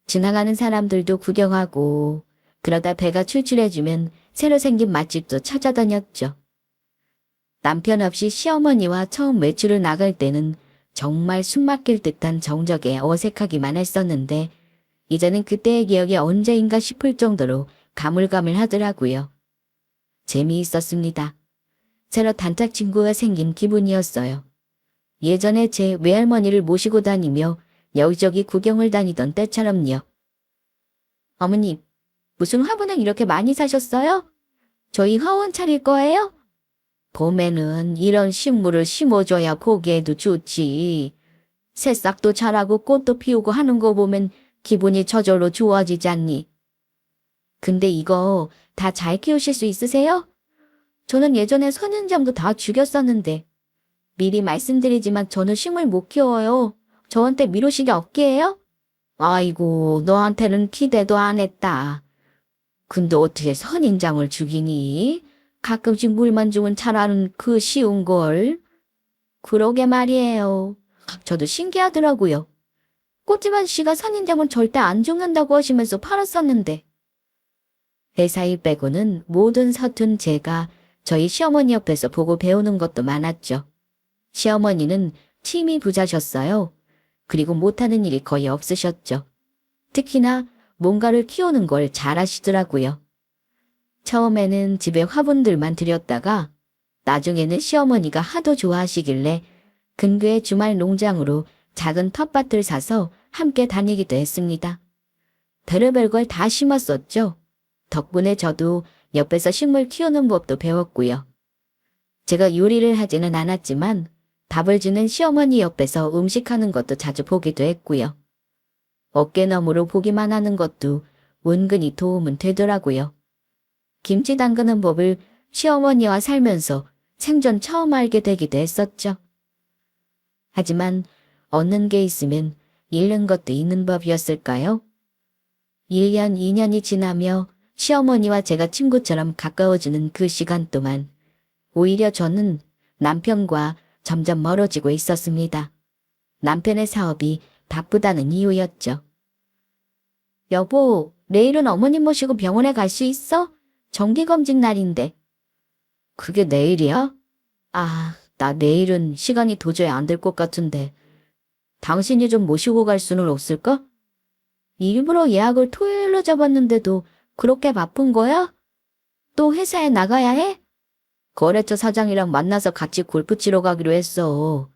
지나가는 사람들도 구경하고 그러다 배가 출출해지면 새로 생긴 맛집도 찾아다녔죠. 남편 없이 시어머니와 처음 외출을 나갈 때는 정말 숨막힐 듯한 정적에 어색하기만 했었는데 이제는 그때의 기억이 언제인가 싶을 정도로 가물가물하더라고요. 재미있었습니다. 새로 단짝 친구가 생긴 기분이었어요. 예전에 제 외할머니를 모시고 다니며 여기저기 구경을 다니던 때처럼요. 어머님, 무슨 화분을 이렇게 많이 사셨어요? 저희 화원 차릴 거예요? 봄에는 이런 식물을 심어줘야 보기에도 좋지. 새싹도 자라고 꽃도 피우고 하는 거 보면 기분이 저절로 좋아지지 않니? 근데 이거 다 잘 키우실 수 있으세요? 저는 예전에 선인장도 다 죽였었는데. 미리 말씀드리지만 저는 식물 못 키워요. 저한테 미루시기 없게해요? 아이고, 너한테는 기대도 안 했다. 근데 어떻게 선인장을 죽이니? 가끔씩 물만 주면 자라는 그 쉬운 걸. 그러게 말이에요. 저도 신기하더라고요. 꽃집안 씨가 선인장은 절대 안 죽는다고 하시면서 팔았었는데. 회사 일 빼고는 모든 서툰 제가 저희 시어머니 옆에서 보고 배우는 것도 많았죠. 시어머니는 취미 부자셨어요. 그리고 못하는 일이 거의 없으셨죠. 특히나 뭔가를 키우는 걸 잘하시더라고요. 처음에는 집에 화분들만 들였다가 나중에는 시어머니가 하도 좋아하시길래 근교의 주말 농장으로 작은 텃밭을 사서 함께 다니기도 했습니다. 별의별 걸 다 심었었죠. 덕분에 저도 옆에서 식물 키우는 법도 배웠고요. 제가 요리를 하지는 않았지만 밥을 주는 시어머니 옆에서 음식하는 것도 자주 보기도 했고요. 어깨너머로 보기만 하는 것도 은근히 도움은 되더라고요. 김치 담그는 법을 시어머니와 살면서 생전 처음 알게 되기도 했었죠. 하지만 얻는 게 있으면 잃는 것도 있는 법이었을까요? 1년, 2년이 지나며 시어머니와 제가 친구처럼 가까워지는 그 시간 동안 오히려 저는 남편과 점점 멀어지고 있었습니다. 남편의 사업이 바쁘다는 이유였죠. 여보, 내일은 어머님 모시고 병원에 갈 수 있어? 정기검진 날인데. 그게 내일이야? 아, 나 내일은 시간이 도저히 안 될 것 같은데. 당신이 좀 모시고 갈 수는 없을까? 일부러 예약을 토요일로 잡았는데도 그렇게 바쁜 거야? 또 회사에 나가야 해? 거래처 사장이랑 만나서 같이 골프 치러 가기로 했어.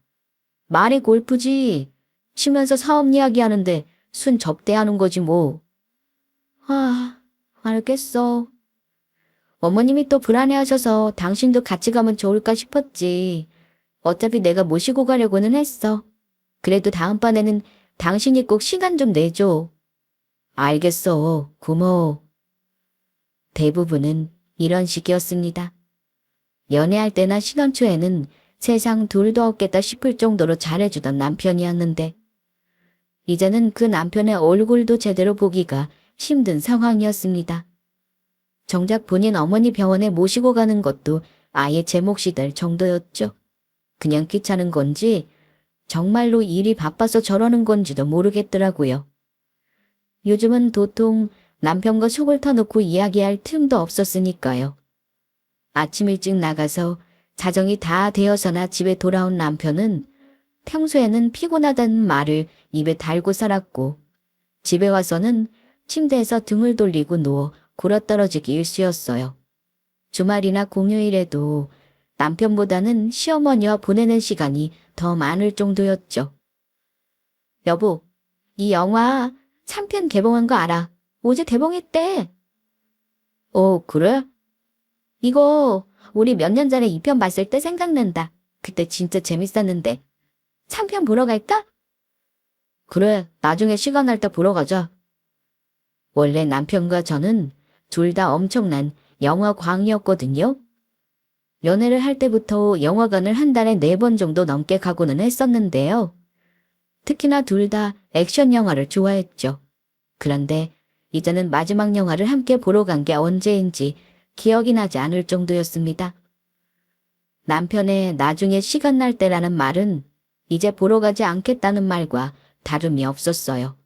말이 골프지. 치면서 사업 이야기하는데 순 접대하는 거지 뭐. 아, 알겠어. 어머님이 또 불안해하셔서 당신도 같이 가면 좋을까 싶었지. 어차피 내가 모시고 가려고는 했어. 그래도 다음번에는 당신이 꼭 시간 좀 내줘. 알겠어. 고마워. 대부분은 이런 식이었습니다. 연애할 때나 신혼초에는 세상 둘도 없겠다 싶을 정도로 잘해주던 남편이었는데 이제는 그 남편의 얼굴도 제대로 보기가 힘든 상황이었습니다. 정작 본인 어머니 병원에 모시고 가는 것도 아예 제 몫이 될 정도였죠. 그냥 귀찮은 건지 정말로 일이 바빠서 저러는 건지도 모르겠더라고요. 요즘은 도통 남편과 속을 터놓고 이야기할 틈도 없었으니까요. 아침 일찍 나가서 자정이 다 되어서나 집에 돌아온 남편은 평소에는 피곤하다는 말을 입에 달고 살았고 집에 와서는 침대에서 등을 돌리고 누워 굴어떨어지기 일쑤였어요. 주말이나 공휴일에도 남편보다는 시어머니와 보내는 시간이 더 많을 정도였죠. 여보, 이 영화 3편 개봉한 거 알아? 어제 개봉했대. 그래? 이거 우리 몇 년 전에 2편 봤을 때 생각난다. 그때 진짜 재밌었는데. 3편 보러 갈까? 그래, 나중에 시간 날 때 보러 가자. 원래 남편과 저는 둘 다 엄청난 영화 광이었거든요. 연애를 할 때부터 영화관을 한 달에 4번 정도 넘게 가고는 했었는데요. 특히나 둘 다 액션 영화를 좋아했죠. 그런데 이제는 마지막 영화를 함께 보러 간 게 언제인지 기억이 나지 않을 정도였습니다. 남편의 나중에 시간 날 때라는 말은 이제 보러 가지 않겠다는 말과 다름이 없었어요.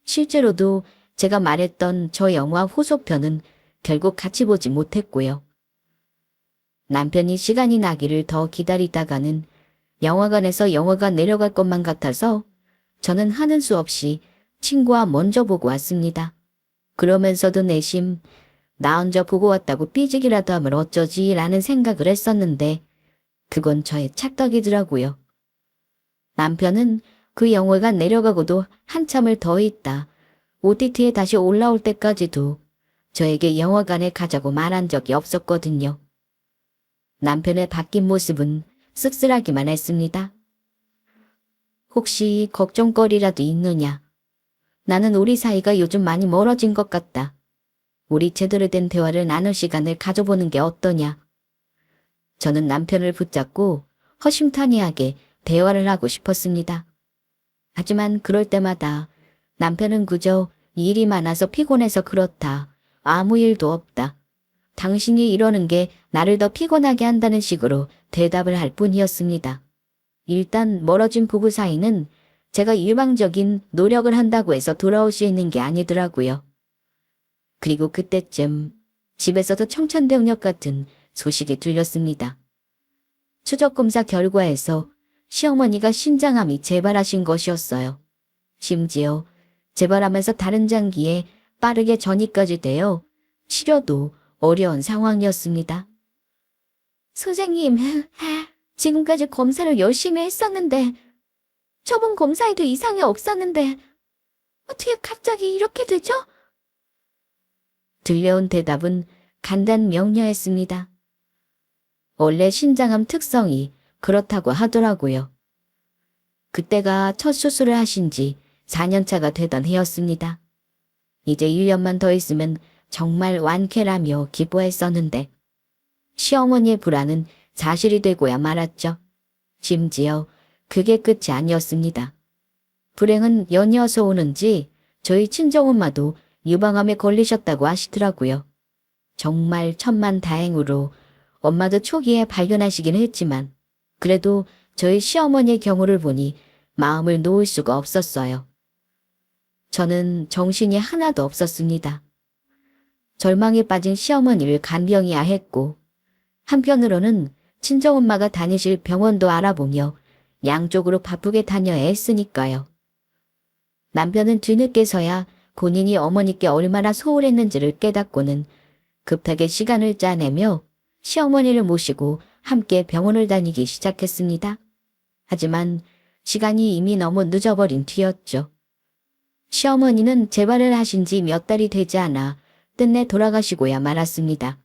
실제로도 제가 말했던 저 영화 후속편은 결국 같이 보지 못했고요. 남편이 시간이 나기를 더 기다리다가는 영화관에서 영화가 내려갈 것만 같아서 저는 하는 수 없이 친구와 먼저 보고 왔습니다. 그러면서도 내심 나 혼자 보고 왔다고 삐지기라도 하면 어쩌지 라는 생각을 했었는데 그건 저의 착각이더라고요. 남편은 그 영화가 내려가고도 한참을 더 있다 OTT에 다시 올라올 때까지도 저에게 영화관에 가자고 말한 적이 없었거든요. 남편의 바뀐 모습은 씁쓸하기만 했습니다. 혹시 걱정거리라도 있느냐? 나는 우리 사이가 요즘 많이 멀어진 것 같다. 우리 제대로 된 대화를 나눌 시간을 가져보는 게 어떠냐? 저는 남편을 붙잡고 허심탄회하게 대화를 하고 싶었습니다. 하지만 그럴 때마다 남편은 그저 일이 많아서 피곤해서 그렇다. 아무 일도 없다. 당신이 이러는 게 나를 더 피곤하게 한다는 식으로 대답을 할 뿐이었습니다. 일단 멀어진 부부 사이는 제가 일방적인 노력을 한다고 해서 돌아올 수 있는 게 아니더라고요. 그리고 그때쯤 집에서도 청천벽력 같은 소식이 들렸습니다. 추적검사 결과에서 시어머니가 신장암이 재발하신 것이었어요. 심지어 재발하면서 다른 장기에 빠르게 전이까지 되어 치료도 어려운 상황이었습니다. 선생님, 지금까지 검사를 열심히 했었는데 저번 검사에도 이상이 없었는데 어떻게 갑자기 이렇게 되죠? 들려온 대답은 간단 명료했습니다. 원래 신장암 특성이 그렇다고 하더라고요. 그때가 첫 수술을 하신 지 4년 차가 되던 해였습니다. 이제 1년만 더 있으면 정말 완쾌라며 기뻐했었는데 시어머니의 불안은 사실이 되고야 말았죠. 심지어 그게 끝이 아니었습니다. 불행은 연이어서 오는지 저희 친정엄마도 유방암에 걸리셨다고 하시더라고요. 정말 천만다행으로 엄마도 초기에 발견하시긴 했지만 그래도 저희 시어머니의 경우를 보니 마음을 놓을 수가 없었어요. 저는 정신이 하나도 없었습니다. 절망에 빠진 시어머니를 간병해야 했고 한편으로는 친정엄마가 다니실 병원도 알아보며 양쪽으로 바쁘게 다녀야 했으니까요. 남편은 뒤늦게서야 본인이 어머니께 얼마나 소홀했는지를 깨닫고는 급하게 시간을 짜내며 시어머니를 모시고 함께 병원을 다니기 시작했습니다. 하지만 시간이 이미 너무 늦어버린 뒤였죠. 시어머니는 재발을 하신 지 몇 달이 되지 않아 끝내 돌아가시고야 말았습니다.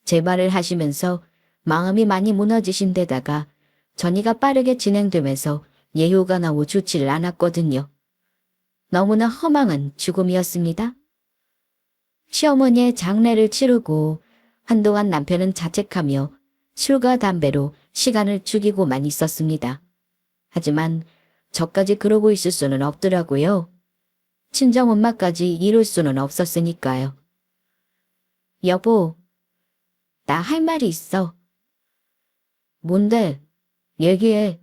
재발을 하시면서 마음이 많이 무너지신 데다가 전이가 빠르게 진행되면서 예후가 나오 좋지를 않았거든요. 너무나 허망한 죽음이었습니다. 시어머니의 장례를 치르고 한동안 남편은 자책하며 술과 담배로 시간을 죽이고만 있었습니다. 하지만 저까지 그러고 있을 수는 없더라고요. 친정엄마까지 이룰 수는 없었으니까요. 여보, 나 할 말이 있어. 뭔데? 얘기해.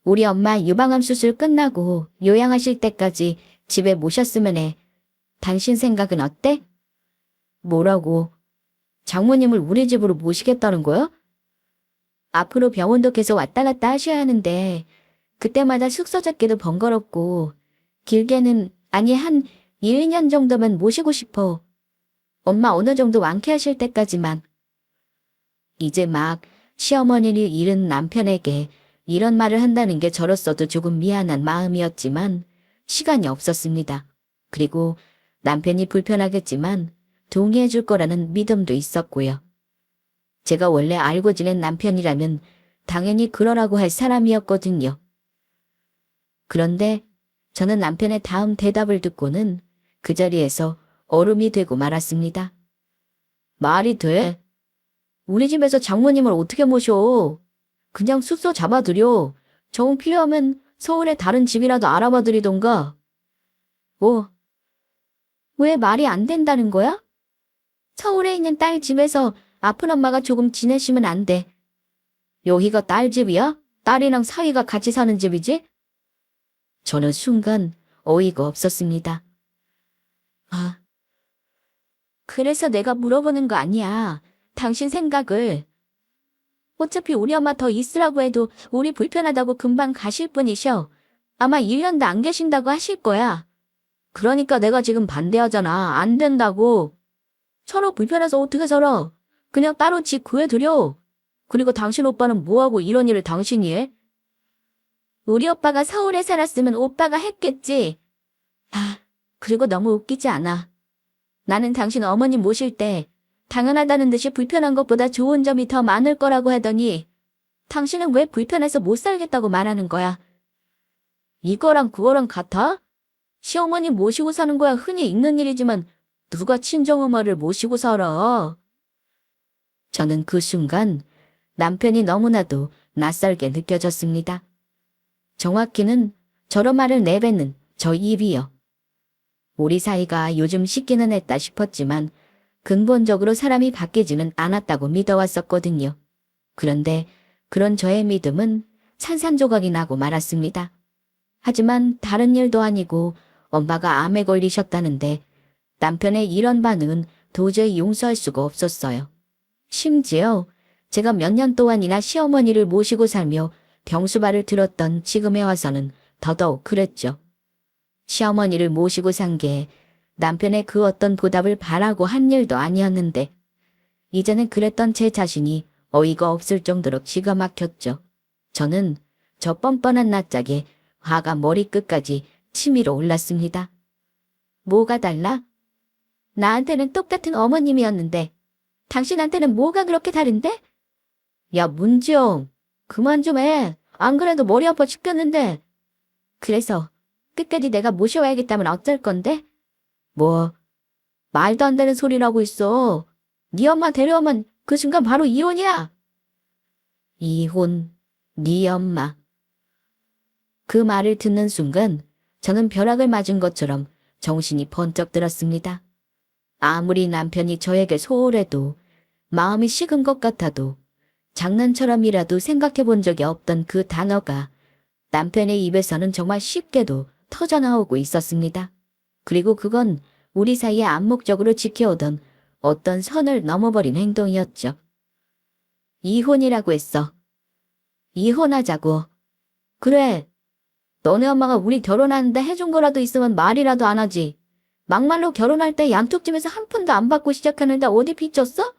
우리 엄마 유방암 수술 끝나고 요양하실 때까지 집에 모셨으면 해. 당신 생각은 어때? 뭐라고? 장모님을 우리 집으로 모시겠다는 거야? 앞으로 병원도 계속 왔다 갔다 하셔야 하는데 그때마다 숙소 잡기도 번거롭고 길게는 아니 한 1, 2년 정도만 모시고 싶어. 엄마 어느 정도 완쾌하실 때까지만. 이제 막 시어머니를 잃은 남편에게 이런 말을 한다는 게 저로서도 조금 미안한 마음이었지만 시간이 없었습니다. 그리고 남편이 불편하겠지만 동의해 줄 거라는 믿음도 있었고요. 제가 원래 알고 지낸 남편이라면 당연히 그러라고 할 사람이었거든요. 그런데 저는 남편의 다음 대답을 듣고는 그 자리에서 얼음이 되고 말았습니다. 말이 돼? 우리 집에서 장모님을 어떻게 모셔? 그냥 숙소 잡아드려. 정 필요하면 서울에 다른 집이라도 알아봐드리던가. 뭐? 왜 말이 안 된다는 거야? 서울에 있는 딸 집에서 아픈 엄마가 조금 지내시면 안 돼. 여기가 딸 집이야? 딸이랑 사위가 같이 사는 집이지? 저는 순간 어이가 없었습니다. 아, 그래서 내가 물어보는 거 아니야. 당신 생각을. 어차피 우리 엄마 더 있으라고 해도 우리 불편하다고 금방 가실 분이셔. 아마 1년도 안 계신다고 하실 거야. 그러니까 내가 지금 반대하잖아. 안 된다고. 서로 불편해서 어떻게 살아? 그냥 따로 집 구해드려. 그리고 당신 오빠는 뭐하고 이런 일을 당신이 해? 우리 오빠가 서울에 살았으면 오빠가 했겠지. 아, 그리고 너무 웃기지 않아. 나는 당신 어머님 모실 때 당연하다는 듯이 불편한 것보다 좋은 점이 더 많을 거라고 하더니 당신은 왜 불편해서 못 살겠다고 말하는 거야? 이거랑 그거랑 같아? 시어머니 모시고 사는 거야 흔히 있는 일이지만 누가 친정엄마를 모시고 살아? 저는 그 순간 남편이 너무나도 낯설게 느껴졌습니다. 정확히는 저런 말을 내뱉는 저 입이요. 우리 사이가 요즘 식기는 했다 싶었지만 근본적으로 사람이 바뀌지는 않았다고 믿어왔었거든요. 그런데 그런 저의 믿음은 산산조각이 나고 말았습니다. 하지만 다른 일도 아니고 엄마가 암에 걸리셨다는데 남편의 이런 반응은 도저히 용서할 수가 없었어요. 심지어 제가 몇 년 동안이나 시어머니를 모시고 살며 병수발을 들었던 지금에 와서는 더더욱 그랬죠. 시어머니를 모시고 산 게 남편의 그 어떤 보답을 바라고 한 일도 아니었는데 이제는 그랬던 제 자신이 어이가 없을 정도로 기가 막혔죠. 저는 저 뻔뻔한 낯짝에 화가 머리끝까지 치밀어 올랐습니다. 뭐가 달라? 나한테는 똑같은 어머님이었는데 당신한테는 뭐가 그렇게 다른데? 야, 문지영. 그만 좀 해. 안 그래도 머리 아파 죽겠는데. 그래서 끝까지 내가 모셔와야겠다면 어쩔 건데? 뭐, 말도 안 되는 소리라고 있어. 네 엄마 데려오면 그 순간 바로 이혼이야. 이혼, 네 엄마. 그 말을 듣는 순간 저는 벼락을 맞은 것처럼 정신이 번쩍 들었습니다. 아무리 남편이 저에게 소홀해도 마음이 식은 것 같아도 장난처럼이라도 생각해 본 적이 없던 그 단어가 남편의 입에서는 정말 쉽게도 터져나오고 있었습니다. 그리고 그건 우리 사이에 암묵적으로 지켜오던 어떤 선을 넘어버린 행동이었죠. 이혼이라고 했어. 이혼하자고. 그래. 너네 엄마가 우리 결혼하는데 해준 거라도 있으면 말이라도 안 하지. 막말로 결혼할 때 양쪽집에서 한 푼도 안 받고 시작하는데 어디 빚졌어?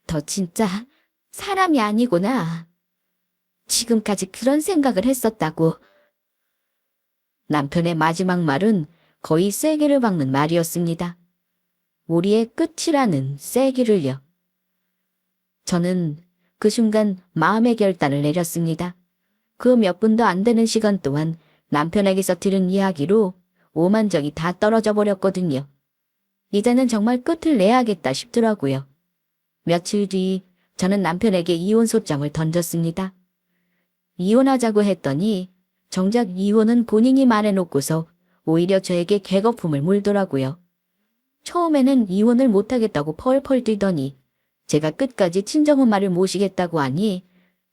더 진짜 사람이 아니구나. 지금까지 그런 생각을 했었다고. 남편의 마지막 말은 거의 쐐기를 박는 말이었습니다. 우리의 끝이라는 쐐기를요. 저는 그 순간 마음의 결단을 내렸습니다. 그 몇 분도 안 되는 시간 동안 남편에게서 들은 이야기로 오만정이 다 떨어져 버렸거든요. 이제는 정말 끝을 내야겠다 싶더라고요. 며칠 뒤 저는 남편에게 이혼 소장을 던졌습니다. 이혼하자고 했더니 정작 이혼은 본인이 말해놓고서 오히려 저에게 객거품을 물더라고요. 처음에는 이혼을 못하겠다고 펄펄 뛰더니 제가 끝까지 친정엄마를 모시겠다고 하니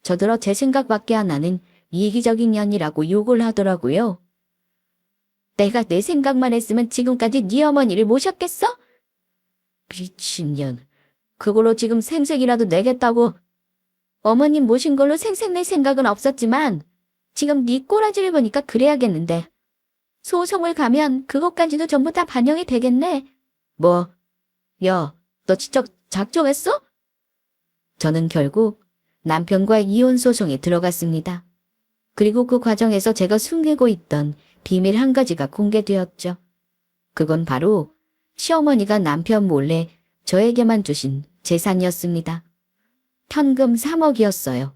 저더러 제 생각밖에 안 나는 이기적인 년이라고 욕을 하더라고요. 내가 내 생각만 했으면 지금까지 네 어머니를 모셨겠어? 미친년. 그걸로 지금 생색이라도 내겠다고. 어머님 모신 걸로 생색 낼 생각은 없었지만 지금 네 꼬라지를 보니까 그래야겠는데. 소송을 가면 그것까지도 전부 다 반영이 되겠네. 뭐? 야, 너 진짜 작정했어? 저는 결국 남편과 이혼 소송에 들어갔습니다. 그리고 그 과정에서 제가 숨기고 있던 비밀 한 가지가 공개되었죠. 그건 바로 시어머니가 남편 몰래 저에게만 주신 재산이었습니다. 현금 3억이었어요.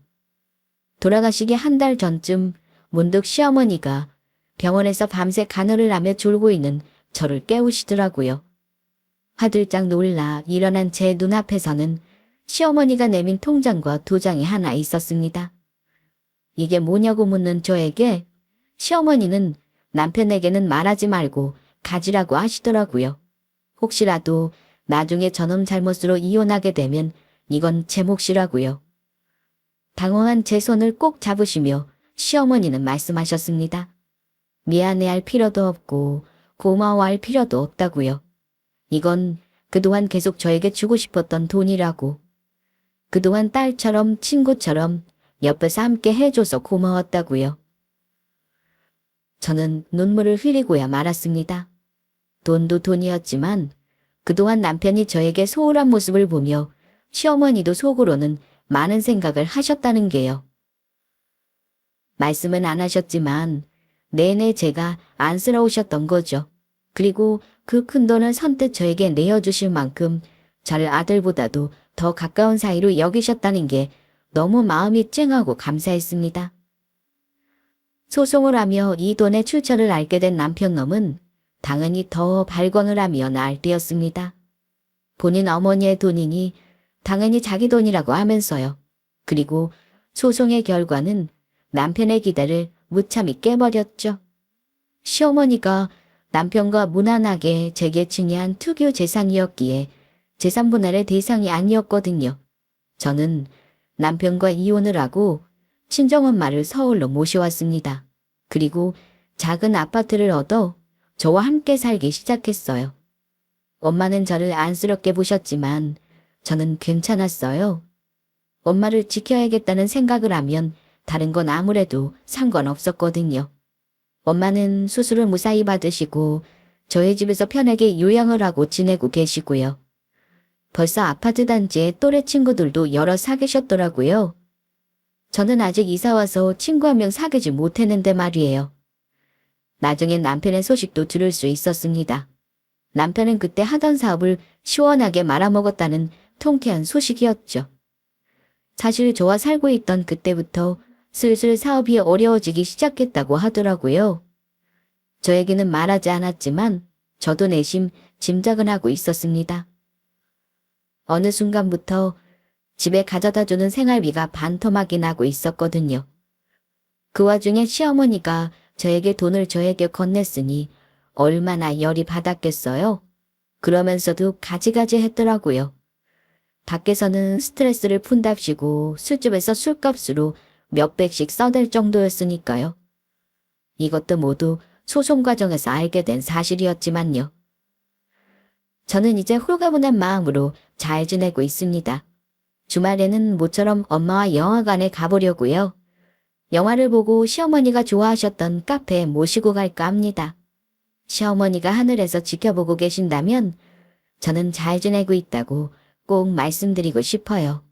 돌아가시기 한 달 전쯤 문득 시어머니가 병원에서 밤새 간호를 하며 졸고 있는 저를 깨우시더라고요. 화들짝 놀라 일어난 제 눈앞에서는 시어머니가 내민 통장과 도장이 하나 있었습니다. 이게 뭐냐고 묻는 저에게 시어머니는 남편에게는 말하지 말고 가지라고 하시더라고요. 혹시라도 나중에 저놈 잘못으로 이혼하게 되면 이건 제 몫이라고요. 당황한 제 손을 꼭 잡으시며 시어머니는 말씀하셨습니다. 미안해할 필요도 없고 고마워할 필요도 없다고요. 이건 그동안 계속 저에게 주고 싶었던 돈이라고. 그동안 딸처럼 친구처럼 옆에서 함께 해줘서 고마웠다고요. 저는 눈물을 흘리고야 말았습니다. 돈도 돈이었지만 그동안 남편이 저에게 소홀한 모습을 보며 시어머니도 속으로는 많은 생각을 하셨다는 게요. 말씀은 안 하셨지만 내내 제가 안쓰러우셨던 거죠. 그리고 그 큰 돈을 선뜻 저에게 내어주실 만큼 저를 아들보다도 더 가까운 사이로 여기셨다는 게 너무 마음이 찡하고 감사했습니다. 소송을 하며 이 돈의 출처를 알게 된 남편놈은 당연히 더 발광을 하며 날뛰었습니다. 본인 어머니의 돈이니 당연히 자기 돈이라고 하면서요. 그리고 소송의 결과는 남편의 기대를 무참히 깨버렸죠. 시어머니가 남편과 무난하게 제게 증여한 투교 재산이었기에 재산 분할의 대상이 아니었거든요. 저는 남편과 이혼을 하고 친정엄마를 서울로 모셔왔습니다. 그리고 작은 아파트를 얻어 저와 함께 살기 시작했어요. 엄마는 저를 안쓰럽게 보셨지만 저는 괜찮았어요. 엄마를 지켜야겠다는 생각을 하면 다른 건 아무래도 상관없었거든요. 엄마는 수술을 무사히 받으시고 저희 집에서 편하게 요양을 하고 지내고 계시고요. 벌써 아파트 단지에 또래 친구들도 여러 사귀셨더라고요. 저는 아직 이사와서 친구 한 명 사귀지 못했는데 말이에요. 나중에 남편의 소식도 들을 수 있었습니다. 남편은 그때 하던 사업을 시원하게 말아먹었다는 통쾌한 소식이었죠. 사실 저와 살고 있던 그때부터 슬슬 사업이 어려워지기 시작했다고 하더라고요. 저에게는 말하지 않았지만 저도 내심 짐작은 하고 있었습니다. 어느 순간부터 집에 가져다주는 생활비가 반토막이 나고 있었거든요. 그 와중에 시어머니가 저에게 돈을 저에게 건넸으니 얼마나 열이 받았겠어요. 그러면서도 가지가지 했더라고요. 밖에서는 스트레스를 푼답시고 술집에서 술값으로 몇백씩 써댈 정도였으니까요. 이것도 모두 소송 과정에서 알게 된 사실이었지만요. 저는 이제 홀가분한 마음으로 잘 지내고 있습니다. 주말에는 모처럼 엄마와 영화관에 가보려고요. 영화를 보고 시어머니가 좋아하셨던 카페에 모시고 갈까 합니다. 시어머니가 하늘에서 지켜보고 계신다면 저는 잘 지내고 있다고 꼭 말씀드리고 싶어요.